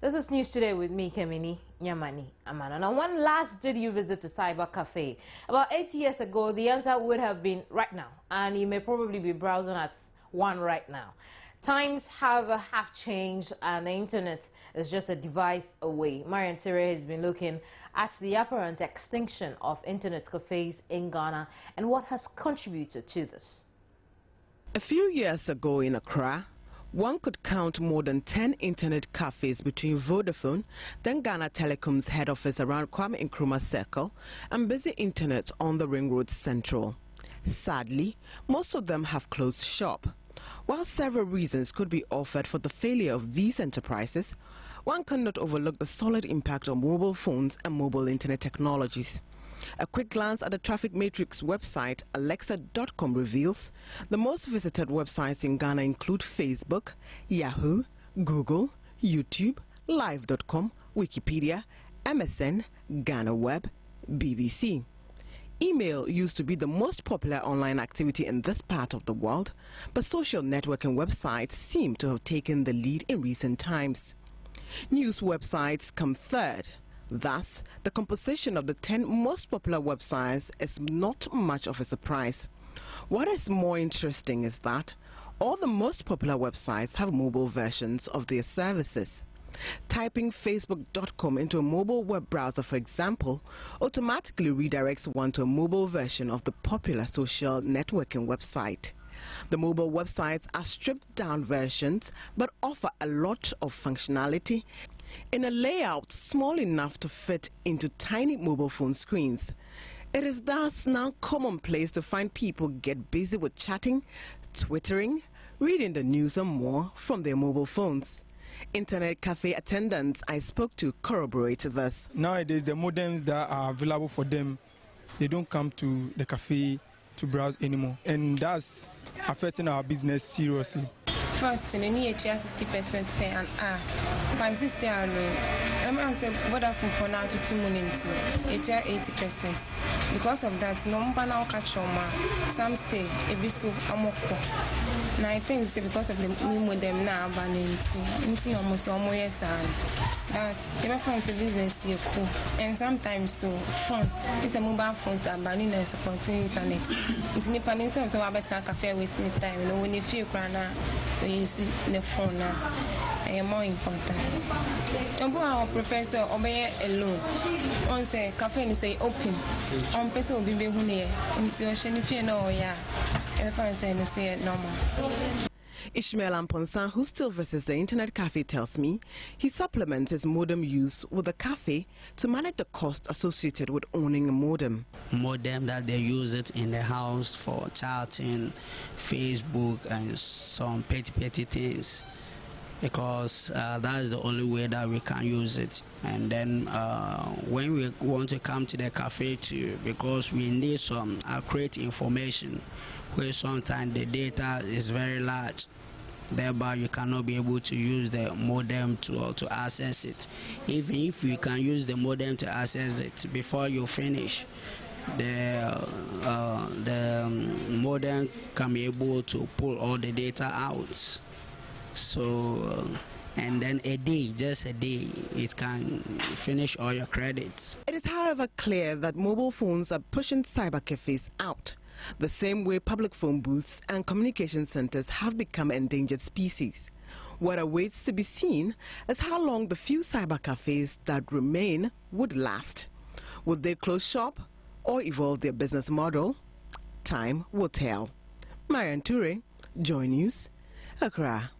This is News Today with me, Kemini Nyamani Amana. Now, when last did you visit a cyber cafe? About 8 years ago, the answer would have been right now, and you may probably be browsing at one right now. Times have changed, and the internet is just a device away. Marian Tere has been looking at the apparent extinction of internet cafes in Ghana and what has contributed to this. A few years ago in Accra, one could count more than 10 internet cafes between Vodafone, then Ghana Telecom's head office around Kwame Nkrumah Circle, and busy internet on the Ring Road Central. Sadly, most of them have closed shop. While several reasons could be offered for the failure of these enterprises, one cannot overlook the solid impact on mobile phones and mobile internet technologies. A quick glance at the traffic matrix website alexa.com reveals the most visited websites in Ghana include Facebook, Yahoo, Google, YouTube, Live.com, Wikipedia, MSN, Ghana Web, BBC. Email used to be the most popular online activity in this part of the world, but social networking websites seem to have taken the lead in recent times. News websites come third. Thus, the composition of the 10 most popular websites is not much of a surprise. What is more interesting is that all the most popular websites have mobile versions of their services. Typing facebook.com into a mobile web browser, for example, automatically redirects one to a mobile version of the popular social networking website. The mobile websites are stripped-down versions but offer a lot of functionality in a layout small enough to fit into tiny mobile phone screens. It is thus now commonplace to find people get busy with chatting, twittering, reading the news and more from their mobile phones. Internet cafe attendants I spoke to corroborate this. Nowadays, the modems that are available for them, they don't come to the cafe to browse anymore, and that's affecting our business seriously. First, in any 60% pay an hour. My sister, I'm answer Vodafone for now to 2 minutes. 80%. Because of that, no one now catch on some stay a bit so amoko. Now I think it's because of the new modem now banning almost years that they find the business here cool. And sometimes so phone it's a mobile phones that banning and supporting internet. It's independent so I better cafe wasting time. You know, when you feel crana when you see the phone now, I am more important. Our professor obey alone. On say cafe you say open. On person will be here. Into your shenifie no yeah. Ishmael Amponsan, who still visits the internet cafe, tells me he supplements his modem use with the cafe to manage the cost associated with owning a modem. Modem that they use it in the house for chatting, Facebook and some petty things, because that's the only way that we can use it. And then when we want to come to the cafe too, because we need some accurate information, where sometimes the data is very large, thereby you cannot be able to use the modem to access it. Even if you can use the modem to access it, before you finish, the modem can be able to pull all the data out. So and then just a day, it can finish all your credits. It is, however, clear that mobile phones are pushing cyber cafes out, the same way public phone booths and communication centers have become endangered species. What awaits to be seen is how long the few cyber cafes that remain would last. Would they close shop or evolve their business model? Time will tell. Marian Ture, Joynews, Accra.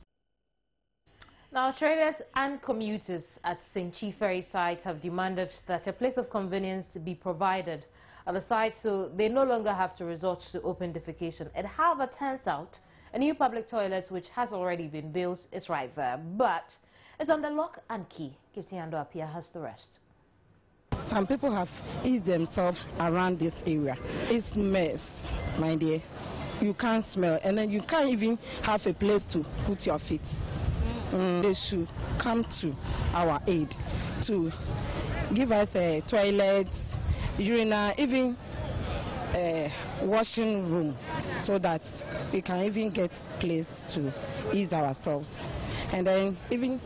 Now, traders and commuters at St. Chief Ferry site have demanded that a place of convenience be provided at the site so they no longer have to resort to open defecation. It, however, turns out a new public toilet which has already been built is right there, but it's under lock and key. Giftiando Apia has the rest. Some people have eaten themselves around this area. It's mess, my dear. You can't smell, and then you can't even have a place to put your feet. They should come to our aid to give us a toilet, urinal, even a washing room, so that we can even get place to ease ourselves. And then even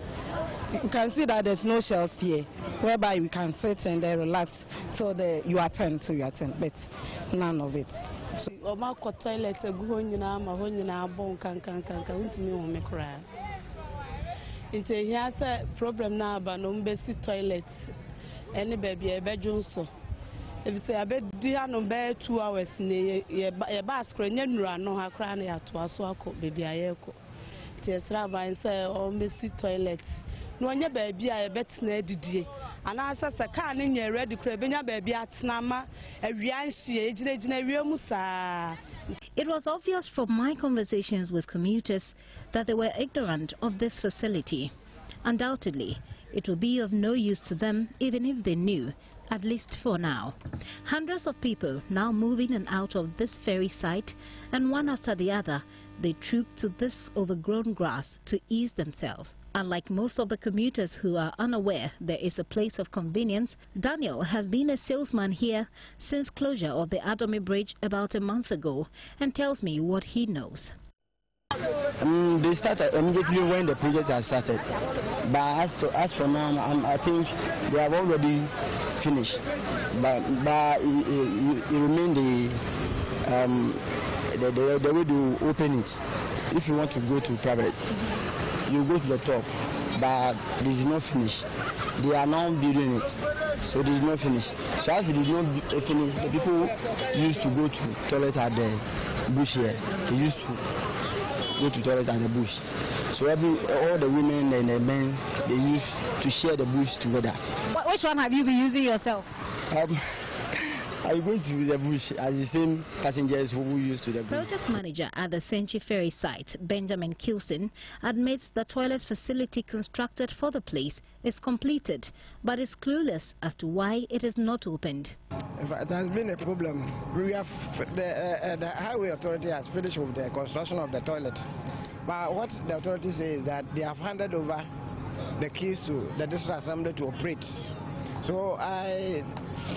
You can see that there's no shelves here, whereby you can sit and then relax till you attend to your turn, but none of it. So, toilet problem now about no toilet. Any baby a bedroom so. If you say I bet no bed 2 hours near a basket, no ha crying at Waswako, baby Ayeko. Just rabbi and say, oh, messy toilets. No one baby I bet snare did. And I said, I can't in your ready crabina baby at Nama, a rianshi, a musa. It was obvious from my conversations with commuters that they were ignorant of this facility. Undoubtedly, it will be of no use to them even if they knew, at least for now. Hundreds of people now move in and out of this ferry site, and one after the other, they troop to this overgrown grass to ease themselves. Unlike most of the commuters who are unaware there is a place of convenience, Daniel has been a salesman here since closure of the Adome Bridge about a month ago and tells me what he knows. They started immediately when the project has started, but as for now, I think they have already finished. But it remains the way to open it. If you want to go to private, you go to the top, but they did not finish. They are now building it, so they did not finish. So as they did not finish, the people used to go to toilet at the bush here. They used to go to toilet at the bush. So all the women and the men, they used to share the bush together. Which one have you been using yourself? I'm going to the bush as the same passengers who used to the bush. Project manager at the Senchi Ferry site, Benjamin Kilson, admits the toilet facility constructed for the place is completed, but is clueless as to why it is not opened. It has been a problem. We have the highway authority has finished with the construction of the toilet, but what the authority says is that they have handed over the keys to the district assembly to operate. So I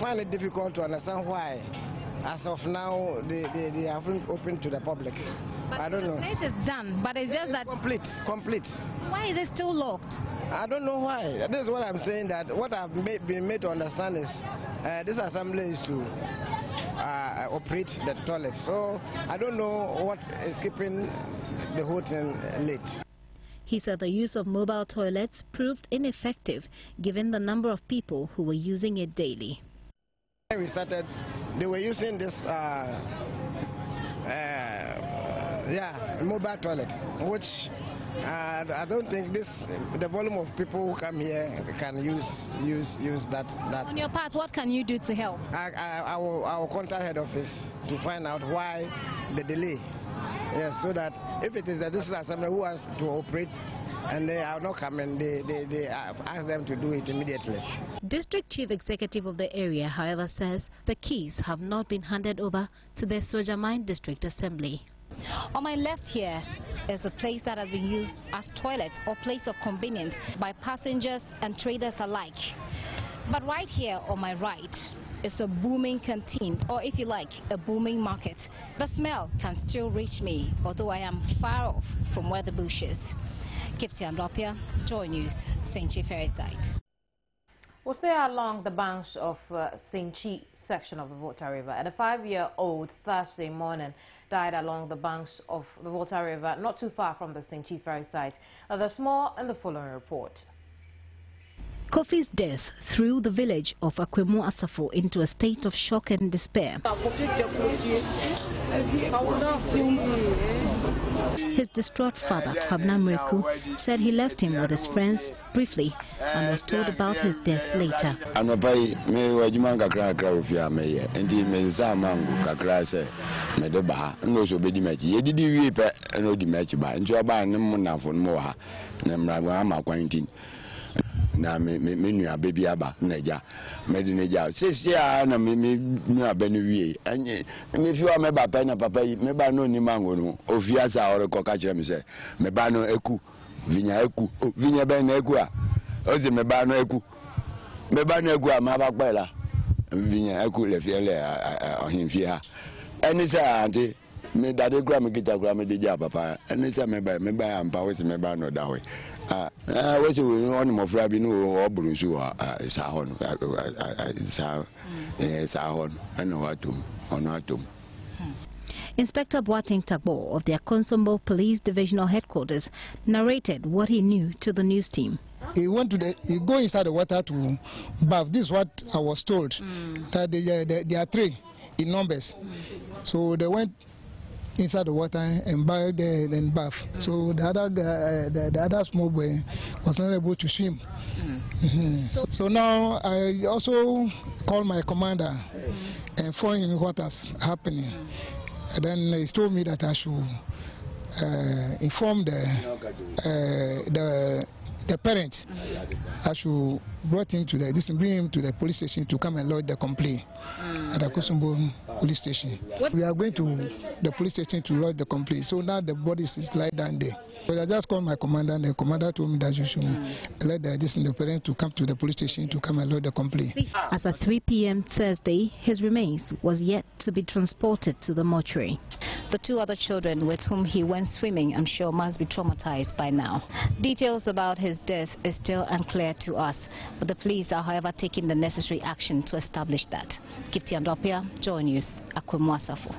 find it difficult to understand why, as of now, they haven't opened to the public. But I don't know. The place is done, but it's just that complete. Why is it still locked? I don't know why. This is what I'm saying. That what I've been made to understand is this assembly is to operate the toilet. So I don't know what is keeping the whole thing late. He said the use of mobile toilets proved ineffective given the number of people who were using it daily. When we started, they were using this mobile toilet, which I don't think the volume of people who come here can use that. On your part, what can you do to help? I will contact head office to find out why the delay. Yes, so that if it is the district assembly who has to operate and they are not coming, they ask them to do it immediately. District Chief Executive of the area, however, says the keys have not been handed over to the Sojamine District Assembly. On my left here is a place that has been used as toilet or place of convenience by passengers and traders alike. But right here on my right is a booming canteen, or if you like, a booming market. The smell can still reach me, although I am far off from where the bush is. Kipti Andopia, Joy News, Senchi Ferry site. We'll stay along the banks of Senchi section of the Volta River. And a 5-year-old Thursday morning died along the banks of the Volta River, not too far from the Senchi Ferry site. There's more in the following report. Kofi's death threw the village of Akwemu Asafo into a state of shock and despair. His distraught father, Habna Mriku, said he left him with his friends briefly and was told about his death later. Na me nua baby aba naja medineja sisia na me nua benu wie anye me fiwa me ba pa na papa yi me ba no ni mango no ofiasa ore ko ka kire me se me ba no eku vinya be na eku a ozi me ba no eku a ma ba pa la vinya eku le fiele ohimfie ha eni sa ante me dade gra me kita gra me de ja papa ene se me ba am pa we se me ba no da we we se we on mo fra bi no oburu su sa ho no sa ho ene wa tum ono atum. Inspector Boateng Tagbo of the Akonsombo Police Divisional Headquarters narrated what he knew to the news team. He go inside the water to bath. This is what I was told. That they are 3 in numbers. So they went inside the water and bath. So the other the other small boy was not able to swim. So now I also called my commander and informed him what was happening. And then he told me that I should inform the parents. I should bring him to the police station to come and lodge the complaint at the Akonsombo police station. We are going to the police station to lodge the complaint. So now the body is lying down there. So I just called my commander, and the commander told me that you should let the parents to come to the police station to come and lodge the complaint. As at 3 p.m. Thursday, his remains was yet to be transported to the mortuary. The 2 other children with whom he went swimming, I'm sure, must be traumatized by now. Details about his death is still unclear to us, but the police are, however, taking the necessary action to establish that. Kipti Andopia, Joynews, Akwemwasafo.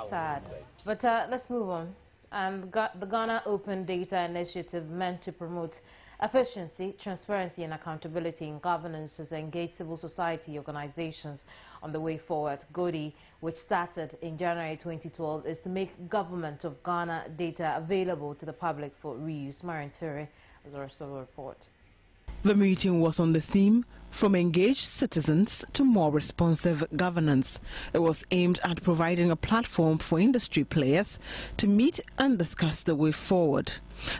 Sad. But let's move on. The Ghana Open Data Initiative, meant to promote efficiency, transparency and accountability in governance, has engaged civil society organizations on the way forward. GODI, which started in January 2012, is to make government of Ghana data available to the public for reuse. Marian Ture has the rest of the report. The meeting was on the theme, From Engaged Citizens to More Responsive Governance. It was aimed at providing a platform for industry players to meet and discuss the way forward.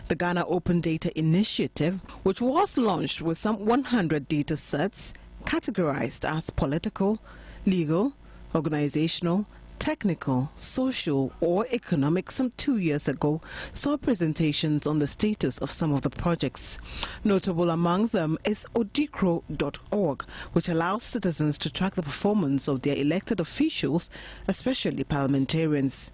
The Ghana Open Data Initiative, which was launched with some 100 data sets categorized as political, legal, organizational, technical, social or economic some 2 years ago, saw presentations on the status of some of the projects. Notable among them is odikro.org, which allows citizens to track the performance of their elected officials, especially parliamentarians.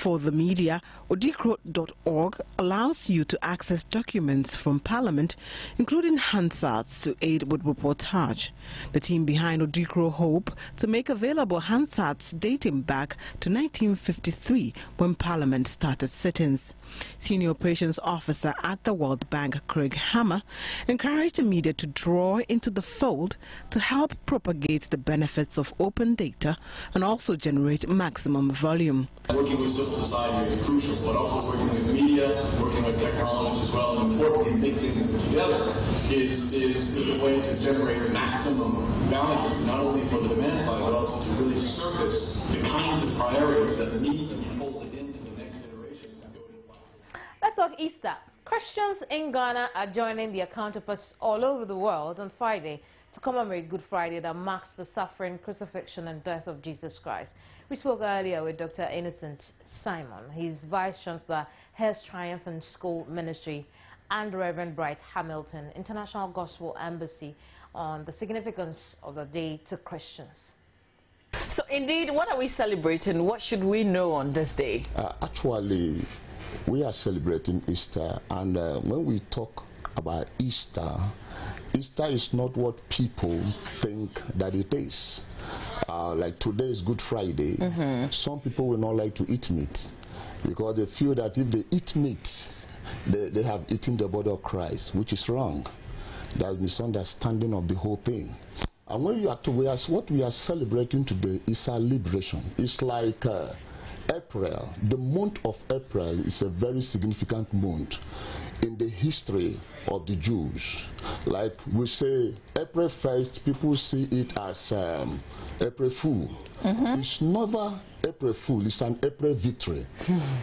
For the media, odikro.org allows you to access documents from Parliament, including Hansards, to aid with reportage. The team behind Odikro hope to make available Hansards dating back to 1953, when Parliament started sittings. Senior Operations Officer at the World Bank, Craig Hammer, encouraged the media to draw into the fold to help propagate the benefits of open data and also generate maximum volume. Working with civil society is crucial, but also working with media, working with technology as well, and importantly mixing them together is the way to generate maximum value, not only for the demand side, but also to really surface the kinds of priorities that need to be folded into the next iteration. Let's talk Easter. Christians in Ghana are joining their counterparts all over the world on Friday to commemorate Good Friday, that marks the suffering, crucifixion and death of Jesus Christ. We spoke earlier with Dr. Innocent Simon. He's Vice Chancellor, Hairs Triumphant School Ministry, and Reverend Bright Hamilton, International Gospel Embassy, on the significance of the day to Christians. So indeed, what are we celebrating? What should we know on this day? Actually, we are celebrating Easter, and when we talk about Easter, Easter is not what people think that it is. Like today is Good Friday. Some people will not like to eat meat because they feel that if they eat meat, they have eaten the body of Christ, which is wrong. That's misunderstanding of the whole thing. And when you what we are celebrating today is our liberation. It's like April. The month of April is a very significant month in the history of the Jews. Like we say, April 1st, people see it as April Fool. It's never April Fool, it's an April victory.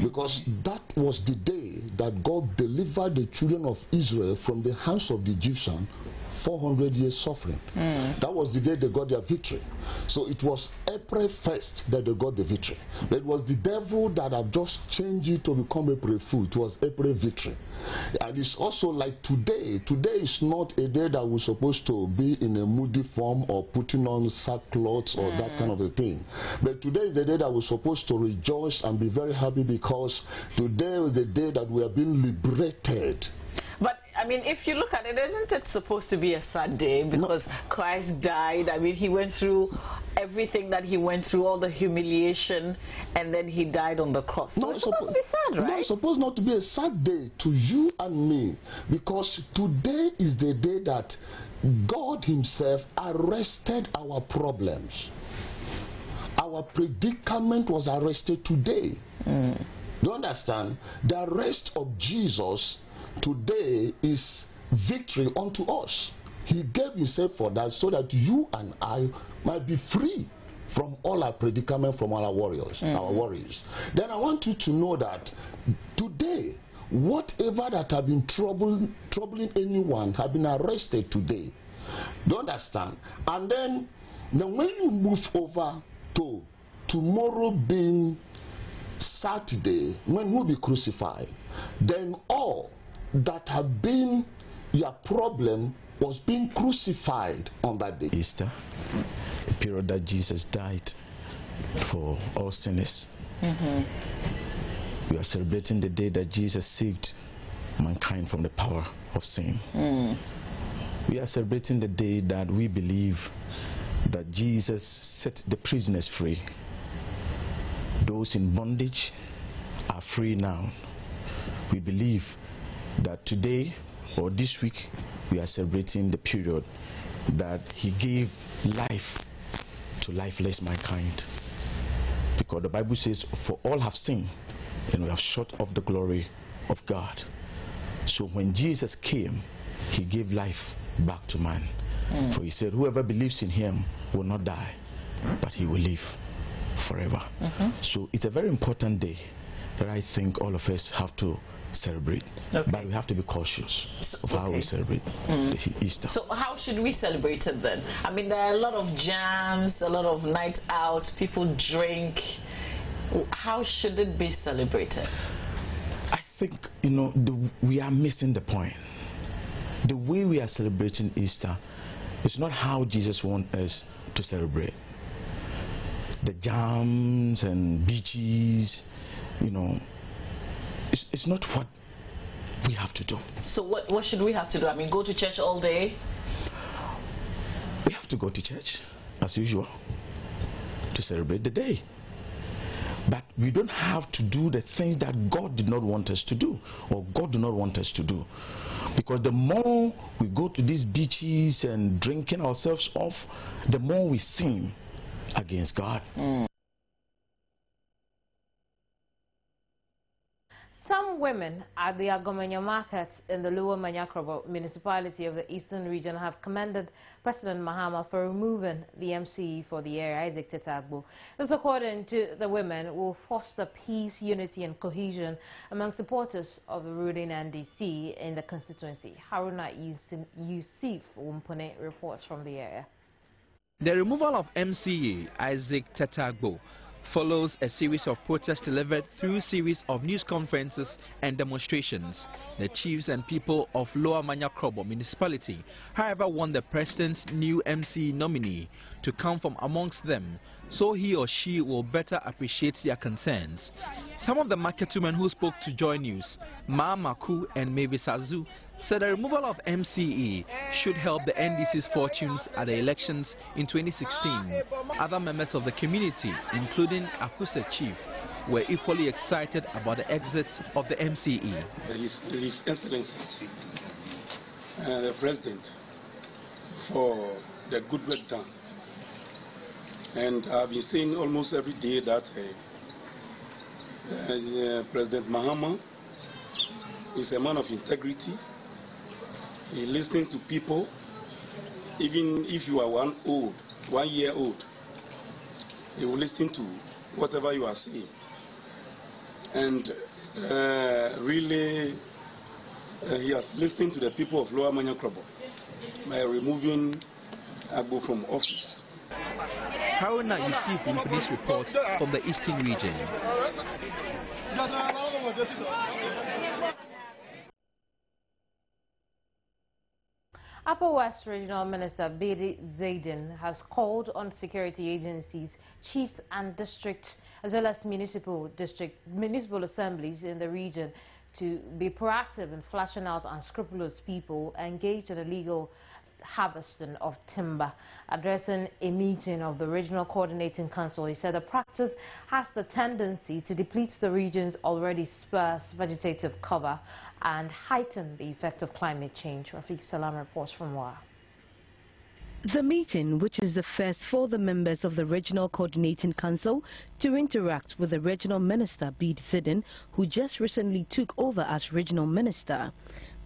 Because that was the day that God delivered the children of Israel from the hands of the Egyptians 400 years suffering. That was the day they got their victory. So it was April 1st that they got the victory. But it was the devil that had just changed it to become April Fool. It was April victory. And it's also like today. Today is not a day that we're supposed to be in a moody form or putting on sackcloth or that kind of a thing. But today is the day that we're supposed to rejoice and be very happy, because today is the day that we are being liberated. But, I mean, if you look at it, isn't it supposed to be a sad day? Because Christ died. I mean, he went through everything that he went through, all the humiliation, and then he died on the cross. So it's supposed to be sad, right? No, it's supposed not to be a sad day to you and me, because today is the day that God himself arrested our problems. Our predicament was arrested today. Do you understand? The arrest of Jesus today is victory unto us. He gave himself for that, so that you and I might be free from all our predicament, from all our warriors, our worries. Then I want you to know that today, whatever that have been troubling anyone have been arrested today. Do you understand? And then when you move over to tomorrow being Saturday, when we'll be crucified, then all that have been your problem was being crucified on that day. Easter, a period that Jesus died for all sinners. We are celebrating the day that Jesus saved mankind from the power of sin. We are celebrating the day that we believe that Jesus set the prisoners free. Those in bondage are free now. We believe that today or this week we are celebrating the period that he gave life to lifeless mankind. Because the Bible says, for all have sinned and we have short of the glory of God. So when Jesus came, he gave life back to man. For he said, whoever believes in him will not die, but he will live forever. So it's a very important day that I think all of us have to celebrate. But we have to be cautious of how we celebrate Easter. So how should we celebrate it then? I mean, there are a lot of jams, a lot of night outs, people drink. How should it be celebrated? I think, you know, we are missing the point. The way we are celebrating Easter is not how Jesus wants us to celebrate. The jams and beaches, you know, it's not what we have to do. So what should we have to do? I mean, go to church all day? We have to go to church, as usual, to celebrate the day. But we don't have to do the things that God did not want us to do, or God did not want us to do. Because the more we go to these beaches and drinking ourselves off, the more we sin against God. Some women at the Agomenya market in the Luma Yaakov municipality of the Eastern region have commended President Mohammeds for removing the MCE for the area, Isaac Tetagbo. This, according to the women, will foster peace, unity and cohesion among supporters of the ruling NDC in the constituency. Haruna Yusuf Wumpone reports from the area. The removal of MCE Isaac Tetagbo follows a series of protests delivered through a series of news conferences and demonstrations. The chiefs and people of Lower Yaakov municipality, however, want the president's new MCE nominee to come from amongst them, so he or she will better appreciate their concerns. Some of the marketwomen who spoke to Joy News, Ma Maku and Mavis Azu, said the removal of MCE should help the NDC's fortunes at the elections in 2016. Other members of the community, including Akuse Chief, were equally excited about the exit of the MCE. His Excellency, the President, for the good work done. And I've been saying almost every day that President Mohammeds is a man of integrity. He listens to people, even if you are 1 year old, he will listen to whatever you are saying. And really, he has listened to the people of Lower Yaakov. by removing Agbo from office. Haruna Yusufu for this report from the Eastern region. Appollo West Regional Minister Bedi Zaiden has called on security agencies, chiefs and district as well as municipal assemblies in the region to be proactive in flashing out unscrupulous people engaged in illegal harvesting of timber. Addressing a meeting of the Regional Coordinating Council, he said the practice has the tendency to deplete the region's already sparse vegetative cover and heighten the effect of climate change. Rafiq Salam reports from Wa. The meeting, which is the first for the members of the Regional Coordinating Council to interact with the Regional Minister Bedi Zaiden, who just recently took over as Regional Minister.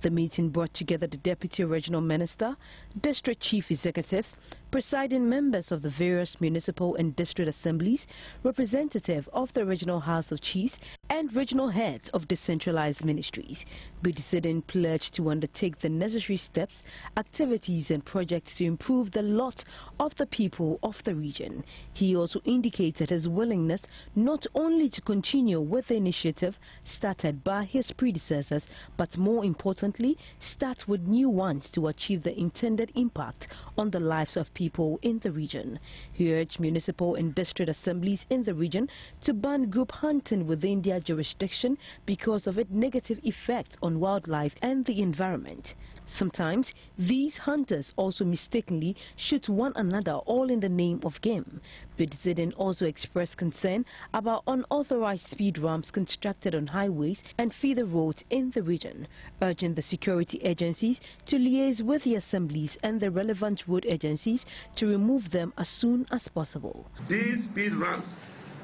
The meeting brought together the Deputy Regional Minister, District Chief Executives, presiding members of the various municipal and district assemblies, representative of the Regional House of Chiefs, and regional heads of decentralized ministries. Bedi Zaiden pledged to undertake the necessary steps, activities and projects to improve the lot of the people of the region. He also indicated his willingness not only to continue with the initiative started by his predecessors, but more importantly, start with new ones to achieve the intended impact on the lives of people in the region. He urged municipal and district assemblies in the region to ban group hunting within their jurisdiction because of its negative effect on wildlife and the environment. Sometimes these hunters also mistakenly shoot one another, all in the name of game. Bedi Zaiden also expressed concern about unauthorized speed ramps constructed on highways and feeder roads in the region, urging the security agencies to liaise with the assemblies and the relevant road agencies to remove them as soon as possible. These speed ramps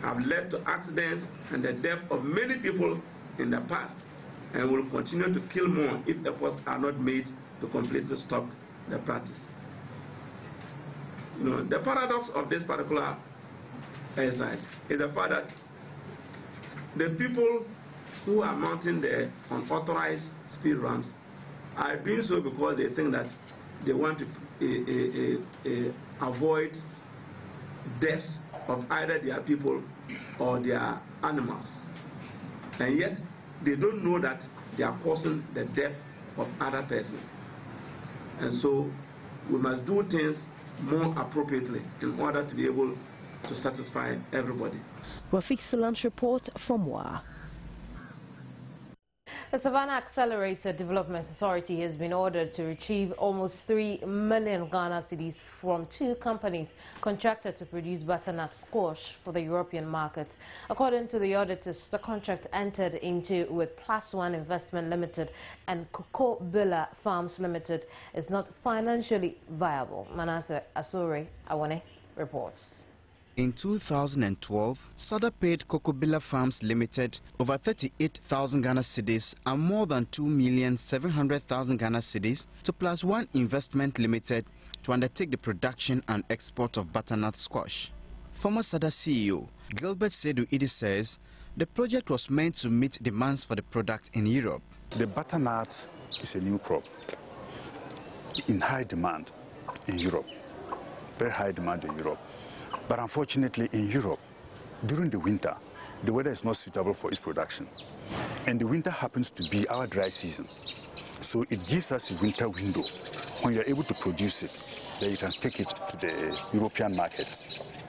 have led to accidents and the death of many people in the past and will continue to kill more if efforts are not made to completely stop the practice. You know, the paradox of this particular exercise is the fact that the people who are mounting the unauthorized speed ramps are doing so because they think that they want to avoid deaths of either their people or their animals. And yet, they don't know that they are causing the death of other persons. And so, we must do things more appropriately in order to be able to satisfy everybody. Rafiq Salam's report from Wa. The Savannah Accelerated Development Authority has been ordered to retrieve almost 3 million Ghana Cedis from 2 companies contracted to produce butternut squash for the European market. According to the auditors, the contract entered into with Plus One Investment Limited and Cocoa Farms Limited is not financially viable. Manasseh Asore Awane reports. In 2012, SADA paid Cocoa Farms Limited over 38,000 Ghana Cedis and more than 2,700,000 Ghana Cedis to Plus One Investment Limited to undertake the production and export of butternut squash. Former SADA CEO Gilbert Sedu Idi says the project was meant to meet demands for the product in Europe. The butternut is a new crop in high demand in Europe, very high demand in Europe. But unfortunately in Europe, during the winter, the weather is not suitable for its production. And the winter happens to be our dry season. So it gives us a winter window. When you're able to produce it, then you can take it to the European market.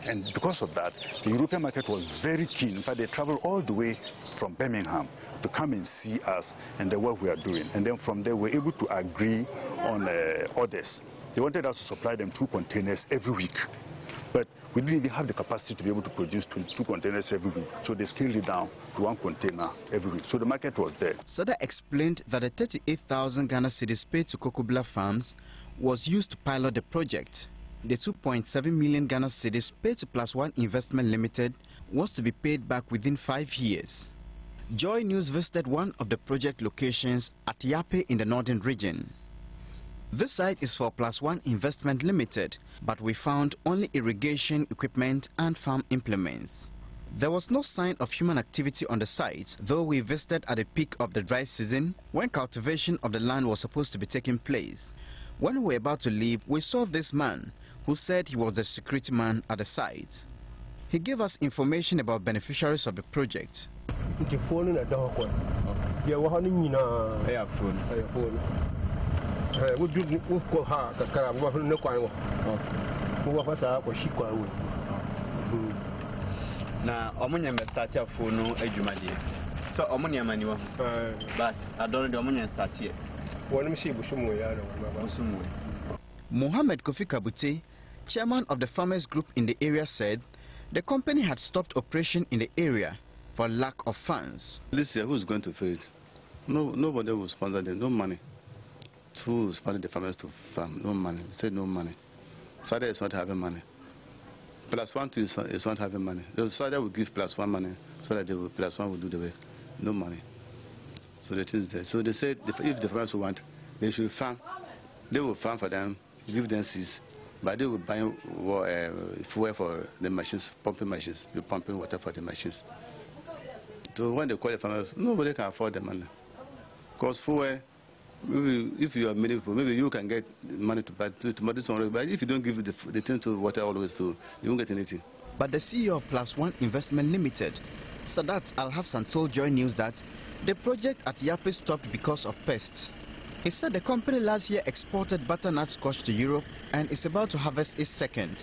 And because of that, the European market was very keen. In fact, they traveled all the way from Birmingham to come and see us and the work we are doing. And then from there, we're able to agree on orders. They wanted us to supply them 2 containers every week. But we didn't even have the capacity to be able to produce 2 containers every week. So they scaled it down to 1 container every week. So the market was there. SADA explained that the 38,000 Ghana Cedis paid to Cocoa Farms was used to pilot the project. The 2.7 million Ghana Cedis paid to Plus One Investment Limited was to be paid back within 5 years. Joy News visited one of the project locations at Yape in the northern region. This site is for Plus One Investment Limited, but we found only irrigation equipment and farm implements. There was no sign of human activity on the site, though we visited at the peak of the dry season when cultivation of the land was supposed to be taking place. When we were about to leave, we saw this man who said he was the security man at the site. He gave us information about beneficiaries of the project. Na omunya start ya phone ejumadi. So omunya maniwa. But I don't know omunya start here. Mohammed Kofi Kabute, chairman of the farmers group in the area, said the company had stopped operation in the area for lack of funds. This year, who's going to pay it? Nobody will sponsor them, no money. Who will sponsor the farmers to farm? No money. Say no money. Sada is not having money. +1 is not having money. The Sada will give +1 money so that +1 will do the work. No money. So the things there. So they said if the farmers want, they should farm. They will farm for them, give them seeds, but they will buy fuel for the machines, pumping machines. You're pumping water for the machines. So when they call the farmers, nobody can afford the money. Because fuel, if you have many people, maybe you can get money to buy tomatoes, but if you don't give the thing to water always to, you won't get anything. But the CEO of +1 Investment Limited, Sadat Al Hassan, told Joy News that the project at Yape stopped because of pests. He said the company last year exported butternut squash to Europe and is about to harvest its second.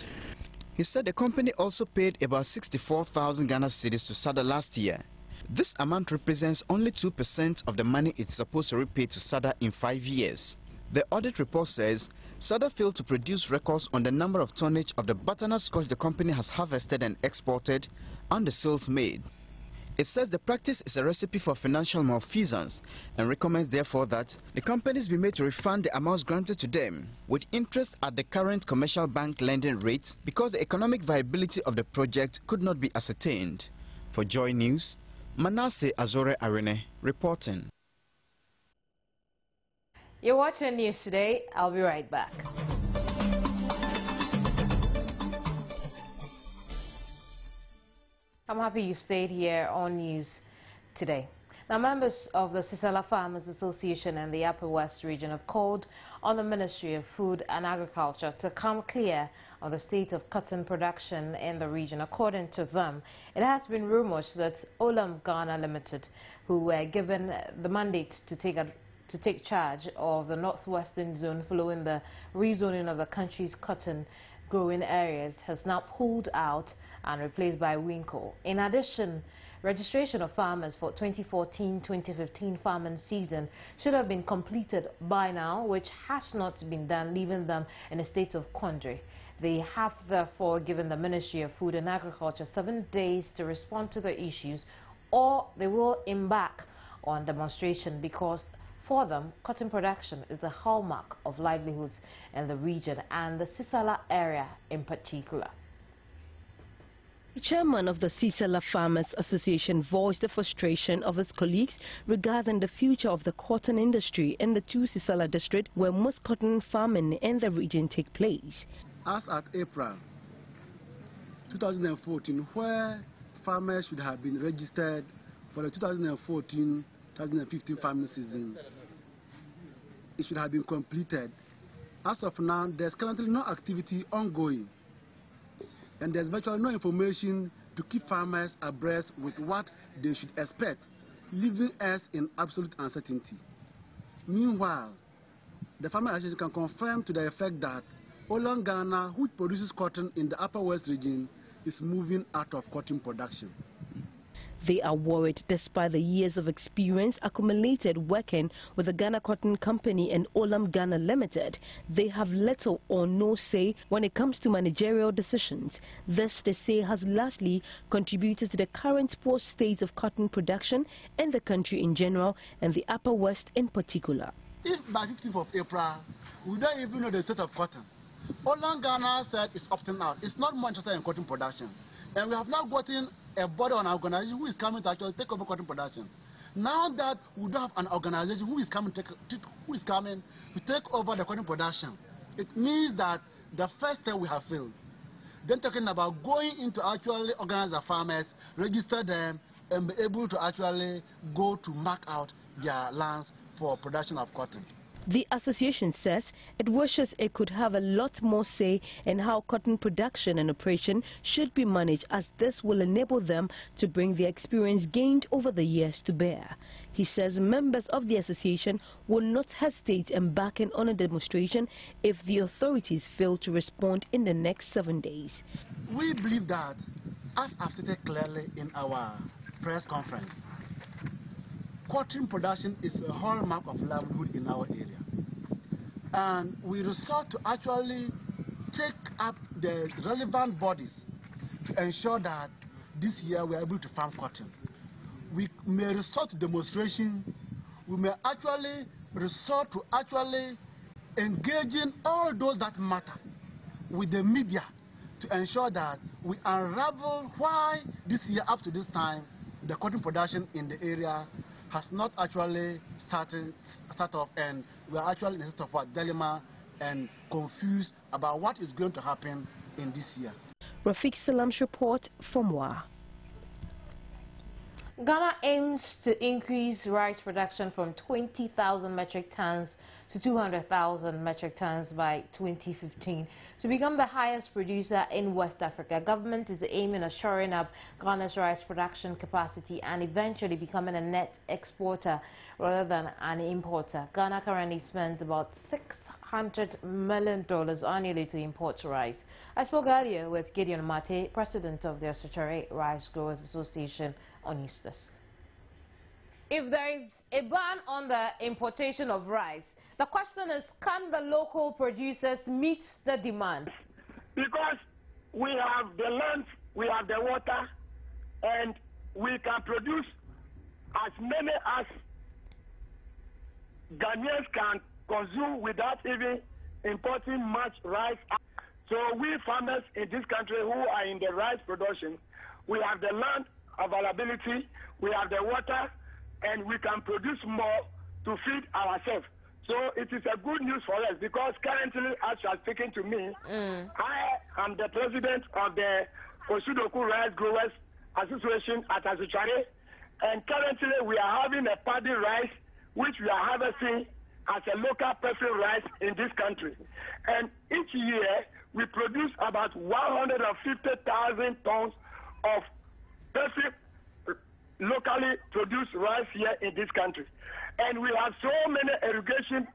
He said the company also paid about 64,000 Ghana Cedis to SADA last year. This amount represents only 2% of the money it's supposed to repay to SADA in 5 years. The audit report says SADA failed to produce records on the number of tonnage of the butternut squash the company has harvested and exported and the sales made. It says the practice is a recipe for financial malfeasance and recommends therefore that the companies be made to refund the amounts granted to them with interest at the current commercial bank lending rate because the economic viability of the project could not be ascertained. For Joy News, Manasseh Azore Arene reporting. You're watching News Today. I'll be right back. I'm happy you stayed here on News Today. Now, members of the Susilo Farmers Association and the Appollo West Region have called on the Ministry of Food and Agriculture to come clear on the state of cotton production in the region. According to them, it has been rumored that Olam Ghana Limited, who were given the mandate to take charge of the northwestern zone following the rezoning of the country's cotton growing areas, has now pulled out and replaced by Winco. In addition, registration of farmers for 2014-2015 farming season should have been completed by now, which has not been done, leaving them in a state of quandary. They have therefore given the Ministry of Food and Agriculture 7 days to respond to the issues, or they will embark on demonstration, because for them, cotton production is the hallmark of livelihoods in the region and the Susilo area in particular. The chairman of the Susilo Farmers Association voiced the frustration of his colleagues regarding the future of the cotton industry in the 2 Susilo districts where most cotton farming in the region take place. As at April 2014, where farmers should have been registered for the 2014-2015 farming season, it should have been completed. As of now, there's currently no activity ongoing, and there's virtually no information to keep farmers abreast with what they should expect, leaving us in absolute uncertainty. Meanwhile, the Farmers Association can confirm to the effect that Olam Ghana, which produces cotton in the Upper West region, is moving out of cotton production. They are worried despite the years of experience accumulated working with the Ghana Cotton Company and Olam Ghana Limited. They have little or no say when it comes to managerial decisions. This, they say, has largely contributed to the current poor state of cotton production in the country in general and the Upper West in particular. If by 15th of April, we don't even know the state of cotton, Olam Ghana said it's opting out. It's not more interested in cotton production. And we have now gotten a body on our organization who is coming to actually take over cotton production. Now that we don't have an organization who is coming to take over the cotton production, it means that the first step we have failed. Then talking about going into actually organize the farmers, register them, and be able to actually go to mark out their lands for production of cotton. The association says it wishes it could have a lot more say in how cotton production and operation should be managed, as this will enable them to bring the experience gained over the years to bear. He says members of the association will not hesitate embarking on a demonstration if the authorities fail to respond in the next 7 days. We believe that, as I've stated clearly in our press conference, cotton production is a hallmark of livelihood in our area. And we resort to actually take up the relevant bodies to ensure that this year we are able to farm cotton. We may resort to demonstration. We may actually resort to engaging all those that matter with the media to ensure that we unravel why this year up to this time the cotton production in the area has not actually started off, and we are actually in a state of dilemma and confused about what is going to happen in this year. Rafiq Salam's report from WA. Ghana aims to increase rice production from 20,000 metric tons to 200,000 metric tons by 2015 to become the highest producer in West Africa. Government is aiming at shoring up Ghana's rice production capacity and eventually becoming a net exporter rather than an importer. Ghana currently spends about $600 million annually to import rice. I spoke earlier with Gideon Mate, president of the Asutare Rice Growers Association, on News Desk. If there is a ban on the importation of rice, the question is, can the local producers meet the demand? Because we have the land, we have the water, and we can produce as many as Ghanaians can consume without even importing much rice. So we farmers in this country who are in the rice production, we have the land availability, we have the water, and we can produce more to feed ourselves. So it is a good news for us, because currently, as you are speaking to me, I am the president of the Osudoku Rice Growers Association at Asutare, and currently we are having a paddy rice which we are harvesting as a local perfect rice in this country. And each year we produce about 150,000 tons of perfect locally produced rice here in this country. And we have so many irrigation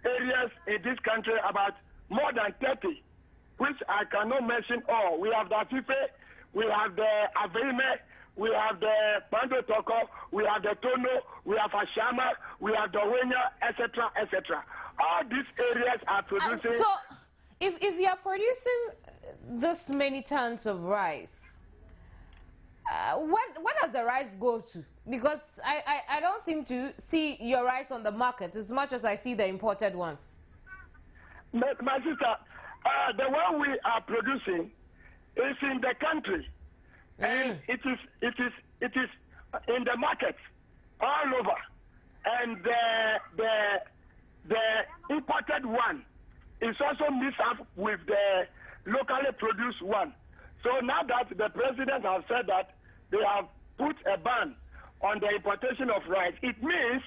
areas in this country, about more than 30, which I cannot mention all. We have the Atife, we have the Avime, we have the Pando Toko, we have the Tono, we have Ashama, we have the Wenya, etc., etc. All these areas are producing. So, if you are producing this many tons of rice, where does the rice go to? Because I don't seem to see your rice on the market as much as I see the imported ones. My sister, the one we are producing is in the country, and it is in the market all over, and the imported one is also mixed up with the locally produced one. So now that the president has said that they have put a ban on the importation of rice, it means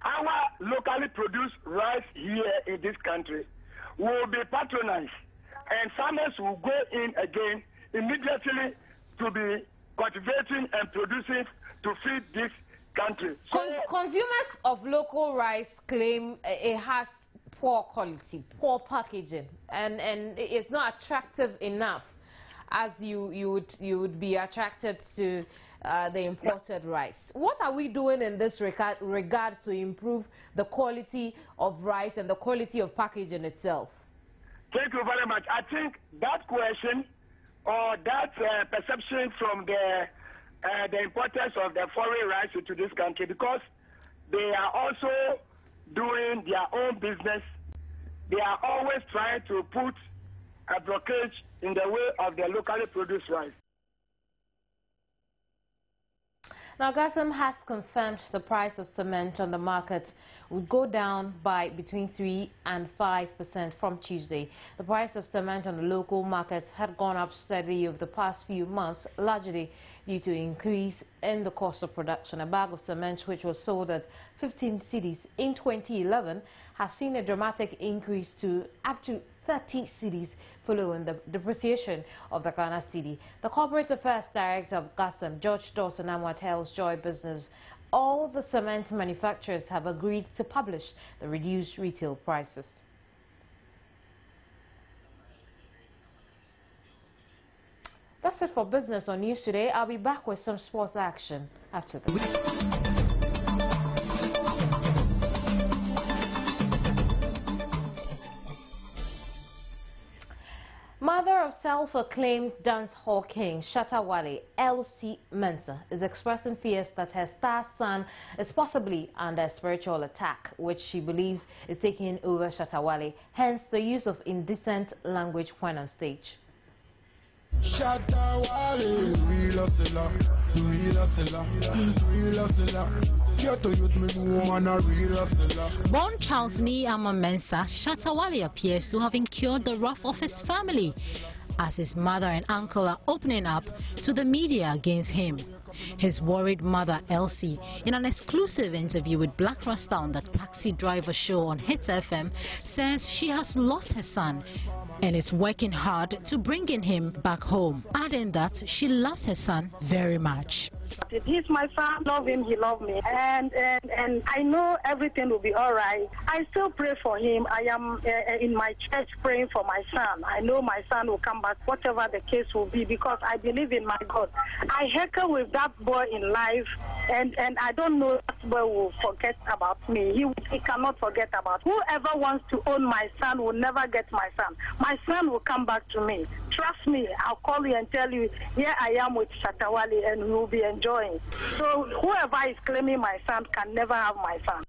our locally produced rice here in this country will be patronized, and farmers will go in again immediately to be cultivating and producing to feed this country. So consumers of local rice claim it has poor quality, poor packaging, and it's not attractive enough as you would be attracted to the imported rice. What are we doing in this regard to improve the quality of rice and the quality of packaging itself? Thank you very much. I think that question or that perception from the importers of the foreign rice into this country, because they are also doing their own business, they are always trying to put a blockage in the way of the locally produced rice. Now, GASM has confirmed the price of cement on the market would go down by between 3 and 5% from Tuesday. The price of cement on the local market had gone up steadily over the past few months, largely due to increase in the cost of production. A bag of cement, which was sold at 15 cedis in 2011, has seen a dramatic increase to up to 30 cedis following the depreciation of the Ghana Cedi. The Corporate Affairs Director of GASM, George Dawson-Amwa, tells Joy Business all the cement manufacturers have agreed to publish the reduced retail prices. That's it for business on News Today. I'll be back with some sports action after this. Mother of self-acclaimed dancehall king Shatta Wale, Elsie Mensah, is expressing fears that her star son is possibly under spiritual attack, which she believes is taking over Shatta Wale, hence the use of indecent language when on stage. Shatta Wale, real hustler, real hustler, real hustler. Born Charles Niama Mensah, Shatta Wale appears to have incurred the wrath of his family, as his mother and uncle are opening up to the media against him. His worried mother, Elsie, in an exclusive interview with Black Rasta on the Taxi Driver show on Hits FM, says she has lost her son and is working hard to bringing him back home, adding that she loves her son very much. He's my son, love him, he loves me, and I know everything will be all right. I still pray for him. I am in my church praying for my son. I know my son will come back, whatever the case will be, because I believe in my God. I heckle with that boy in life, and I don't know that boy will forget about me. He cannot forget about me. Whoever wants to own my son will never get my son. My son will come back to me. Trust me, I'll call you and tell you, here I am with Shatta Wale, and we will be enjoying. So whoever is claiming my son can never have my son.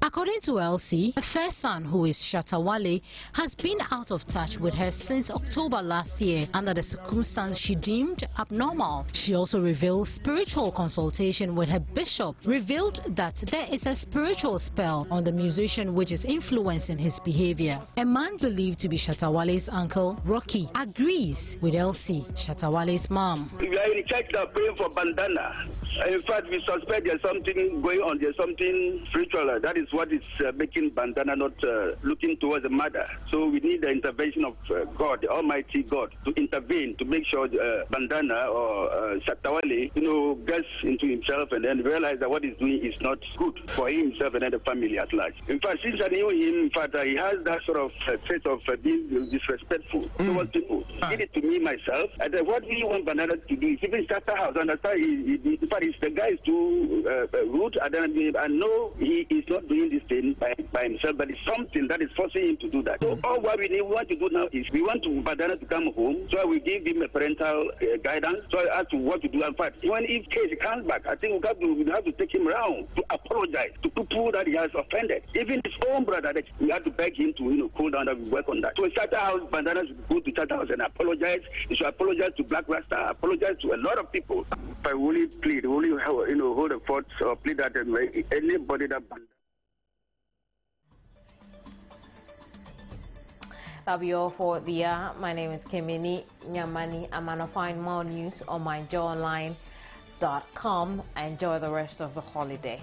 According to Elsie, her first son, who is Shatta Wale, has been out of touch with her since October last year under the circumstance she deemed abnormal. She also revealed spiritual consultation with her bishop revealed that there is a spiritual spell on the musician which is influencing his behavior. A man believed to be Shatta Wale's uncle, Rocky, agrees with Elsie, Shatta Wale's mom. We are in church now praying for bandana. In fact, we suspect there's something going on. There's something spiritual. That is what is making bandana not looking towards the mother. So we need the intervention of God, the Almighty God, to intervene to make sure bandana or Shatta Wale, gets into himself and then realize that what he's doing is not good for himself and then the family at large. In fact, since I knew him, in fact, he has that sort of trait of being disrespectful towards people. He did it to me myself. And what we want bandana to do is even start the house. Understand? In fact, the guy is too rude. I know he is not doing this thing by himself, but it's something that is forcing him to do that. So all what we want to do now is we want Bandana to come home, so we give him a parental guidance so as to what to do. In fact, when if case he comes back, I think we have to take him around to apologize to people that he has offended. Even his own brother, that we have to beg him to cool down and work on that. So Shatta House, Bandana should go to Shatta House and apologize. He should apologize to Black Rasta, apologize to a lot of people. I only plead, hold a fort or plead that anybody that. That'll be all for the hour. My name is Kemini Nyamani. I'm going to find more news on myjoyonline.com. Enjoy the rest of the holiday.